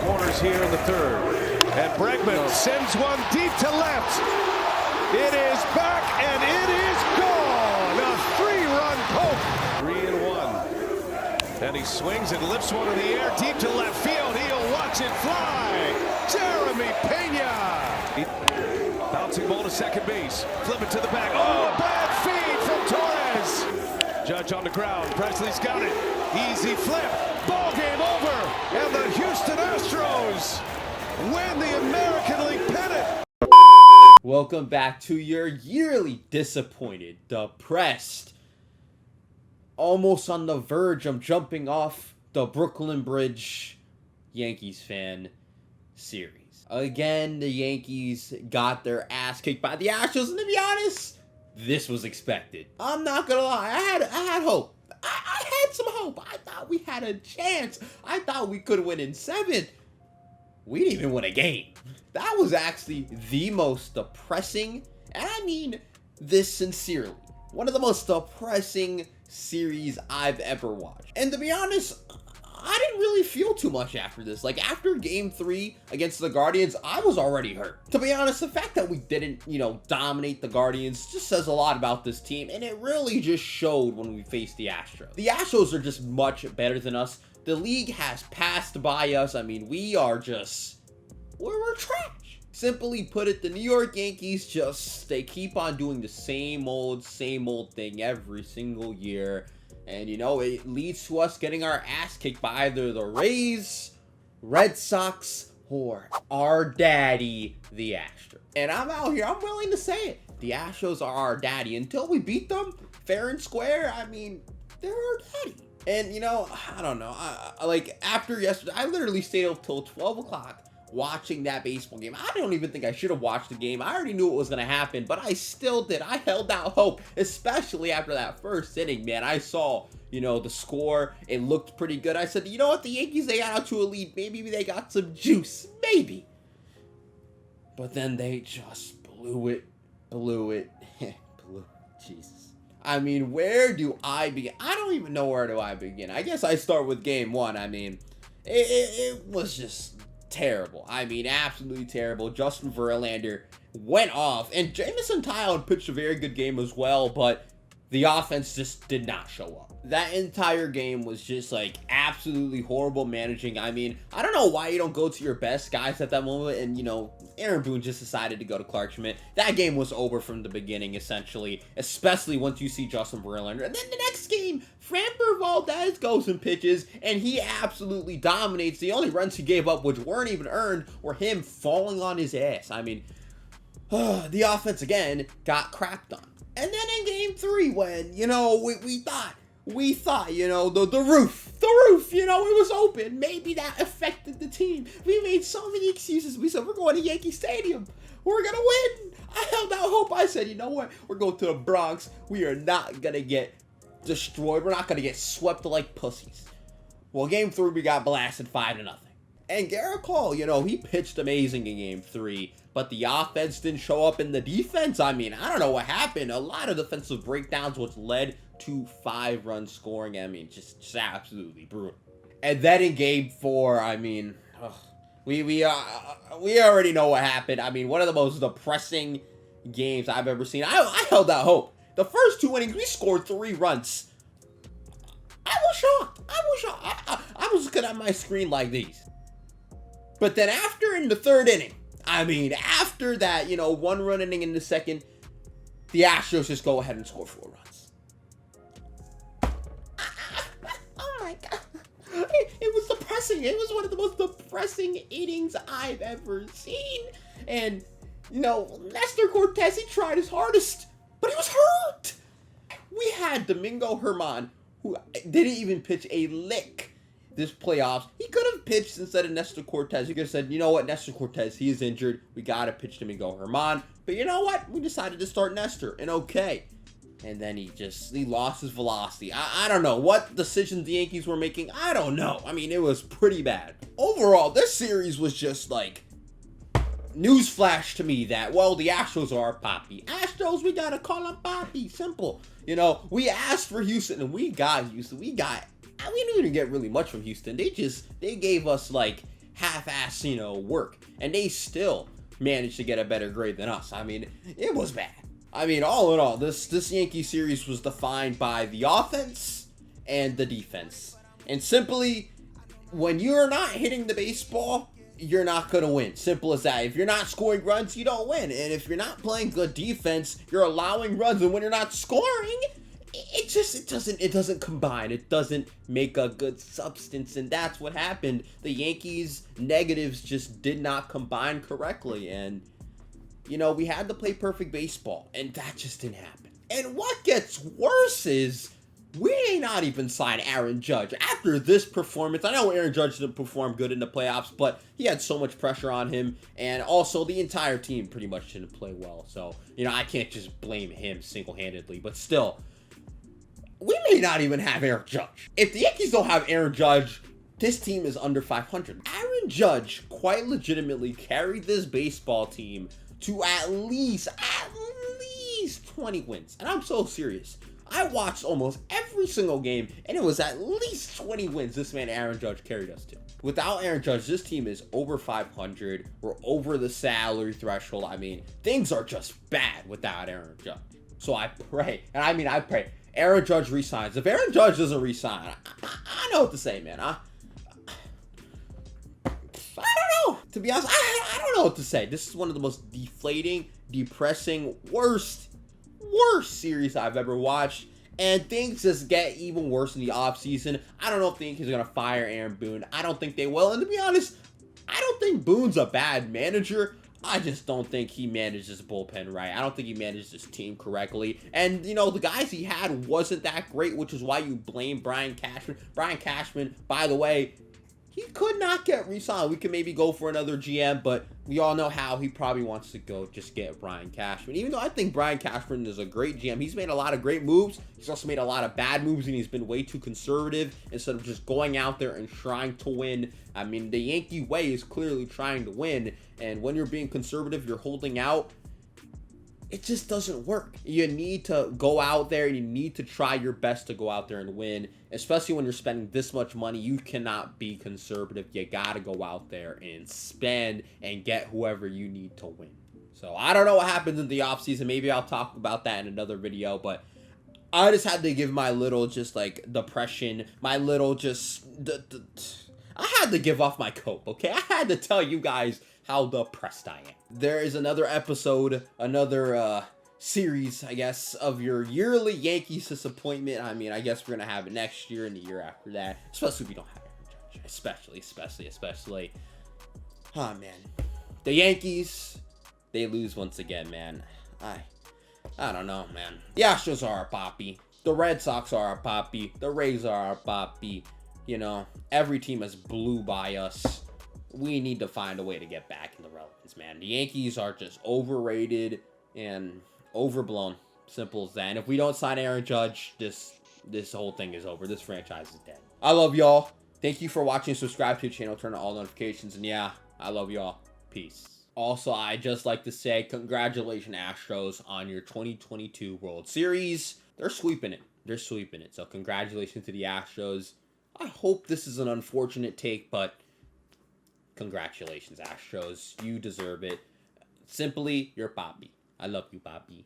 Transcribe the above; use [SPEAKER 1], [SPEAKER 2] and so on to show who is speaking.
[SPEAKER 1] Corners here in the third. And Bregman sends one deep to left. It is back and it is gone. A 3-run poke. 3-1. And he swings and lifts one in the air deep to left field. He'll watch it fly. Jeremy Pena. Bouncing ball to second base. Flip it to the back. Oh, bad feed from Torres. Judge on the ground. Presley's got it. Easy flip. Ball game over. And the Houston Astros win the American League pennant.
[SPEAKER 2] Welcome back to your yearly disappointed, depressed, almost on the verge of jumping off the Brooklyn Bridge Yankees fan series. Again, the Yankees got their ass kicked by the Astros, and to be honest, this was expected. I'm not gonna lie, I had hope. I had some hope. I thought we had a chance. I thought we could win in 7. We didn't even win a game. That was actually the most depressing, and I mean this sincerely, one of the most depressing series I've ever watched. And to be honest, I didn't really feel too much after this. Like, after game 3 against the Guardians, I was already hurt. To be honest, the fact that we didn't, dominate the Guardians just says a lot about this team, and it really just showed when we faced the Astros. The Astros are just much better than us. The league has passed by us. I mean, we're trash. Simply put it, the New York Yankees they keep on doing the same old thing every single year. And, it leads to us getting our ass kicked by either the Rays, Red Sox, or our daddy, the Astros. And I'm out here, I'm willing to say it. The Astros are our daddy. Until we beat them, fair and square, I mean, they're our daddy. And, I don't know. After yesterday, I literally stayed up till 12 o'clock watching that baseball game. I don't even think I should have watched the game. I already knew what was going to happen, but I still did. I held out hope, especially after that first inning, man. I saw, the score. It looked pretty good. I said, you know what? The Yankees, they got out to a lead. Maybe they got some juice. Maybe. But then they just blew it. Jesus. I mean, where do I begin? I don't even know where do I begin. I guess I start with game 1. I mean, it was just terrible. I mean, absolutely terrible. Justin Verlander went off, and Jameson Taillon pitched a very good game as well, but the offense just did not show up. That entire game was just absolutely horrible managing. I mean, I don't know why you don't go to your best guys at that moment, and Aaron Boone just decided to go to Clark Schmidt. That game was over from the beginning, essentially, especially once you see Justin Verlander. And then the next game, Framber Valdez goes and pitches, and he absolutely dominates. The only runs he gave up, which weren't even earned, were him falling on his ass. I mean, the offense, again, got crapped on. And then in game 3, when, we thought, the roof, it was open. Maybe that affected the team. We made so many excuses. We said, we're going to Yankee Stadium. We're going to win. I held out hope. I said, you know what? We're going to the Bronx. We are not going to get destroyed. We're not going to get swept like pussies. Well, game 3, we got blasted 5-0. And Garrett Cole, he pitched amazing in game 3, but the offense didn't show up in the defense. I mean, I don't know what happened. A lot of defensive breakdowns, which led to 5-run scoring. I mean, just absolutely brutal. And then in game 4, I mean, we already know what happened. I mean, one of the most depressing games I've ever seen. I held out hope. The first 2 innings, we scored 3 runs. I was shocked. I was looking at my screen like these. But then after, in the 3rd inning, after that, 1-run inning in the 2nd, the Astros just go ahead and score 4 runs. Oh my God. It was depressing. It was one of the most depressing innings I've ever seen. And, Nestor Cortes, he tried his hardest, but he was hurt. We had Domingo Germán, who didn't even pitch a lick this playoffs. He could have pitched instead of Nestor Cortes. He could have said, you know what, Nestor Cortes, he is injured. We got to pitch Domingo Germán. But you know what? We decided to start Nestor, and okay. And then he lost his velocity. I don't know what decisions the Yankees were making. I don't know. I mean, it was pretty bad. Overall, this series was just newsflash to me that, well, the Astros are Poppy. Astros, we gotta call them Poppy. Simple. You know, we asked for Houston and we got Houston. We didn't even get really much from Houston. They gave us like half-ass, you know, work. And they still managed to get a better grade than us. I mean, it was bad. I mean, all in all, this Yankee series was defined by the offense and the defense. And simply, when you're not hitting the baseball, you're not going to win. Simple as that. If you're not scoring runs, you don't win. And if you're not playing good defense, you're allowing runs. And when you're not scoring, it doesn't combine. It doesn't make a good substance. And that's what happened. The Yankees' negatives just did not combine correctly. And, you know, we had to play perfect baseball. And that just didn't happen. And what gets worse is we may not even sign Aaron Judge. After this performance, I know Aaron Judge didn't perform good in the playoffs, but he had so much pressure on him, and also the entire team pretty much didn't play well. So, you know, I can't just blame him single-handedly, but still, we may not even have Aaron Judge. If the Yankees don't have Aaron Judge, this team is under 500. Aaron Judge quite legitimately carried this baseball team to at least 20 wins, and I'm so serious. I watched almost every single game, and it was at least 20 wins this man Aaron Judge carried us to. Without Aaron Judge, this team is over 500. We're over the salary threshold. I mean, things are just bad without Aaron Judge. So I pray, and I mean I pray, Aaron Judge resigns. If Aaron Judge doesn't resign, I know what to say, man. I don't know. To be honest, I don't know what to say. This is one of the most deflating, depressing, worst series I've ever watched, and things just get even worse in the offseason. I don't know if the Yankees are going to fire Aaron Boone. I don't think they will, and to be honest, I don't think Boone's a bad manager. I just don't think he managed his bullpen right. I don't think he managed his team correctly, and, you know, the guys he had wasn't that great, which is why you blame Brian Cashman. Brian Cashman, by the way, he could not get re-signed. We could maybe go for another GM, but we all know how he probably wants to go just get Brian Cashman. Even though I think Brian Cashman is a great GM, he's made a lot of great moves. He's also made a lot of bad moves, and he's been way too conservative instead of just going out there and trying to win. I mean, the Yankee way is clearly trying to win, and when you're being conservative, you're holding out. It just doesn't work. You need to go out there and you need to try your best to go out there and win, especially when you're spending this much money. You cannot be conservative. You got to go out there and spend and get whoever you need to win. So I don't know what happens in the offseason. Maybe I'll talk about that in another video, but I just had to give my little just like depression, my little just, I had to give off my coat, okay? I had to tell you guys how depressed I am. There is another episode, another series, I guess, of your yearly Yankees disappointment. I mean, I guess we're gonna have it next year and the year after that, especially if we don't have Aaron Judge. Especially. Oh man, the Yankees, they lose once again, man. I don't know, man. The Astros are our Poppy. The Red Sox are our Poppy. The Rays are our Poppy. You know, every team has blew by us. We need to find a way to get back in the relevance, man. The Yankees are just overrated and overblown. Simple as that. And if we don't sign Aaron Judge, this whole thing is over. This franchise is dead. I love y'all. Thank you for watching. Subscribe to the channel. Turn on all notifications. And yeah, I love y'all. Peace. Also, I'd just like to say congratulations, Astros, on your 2022 World Series. They're sweeping it. So congratulations to the Astros. I hope this is an unfortunate take, but congratulations, Astros. You deserve it. Simply, you're Poppy. I love you, Poppy.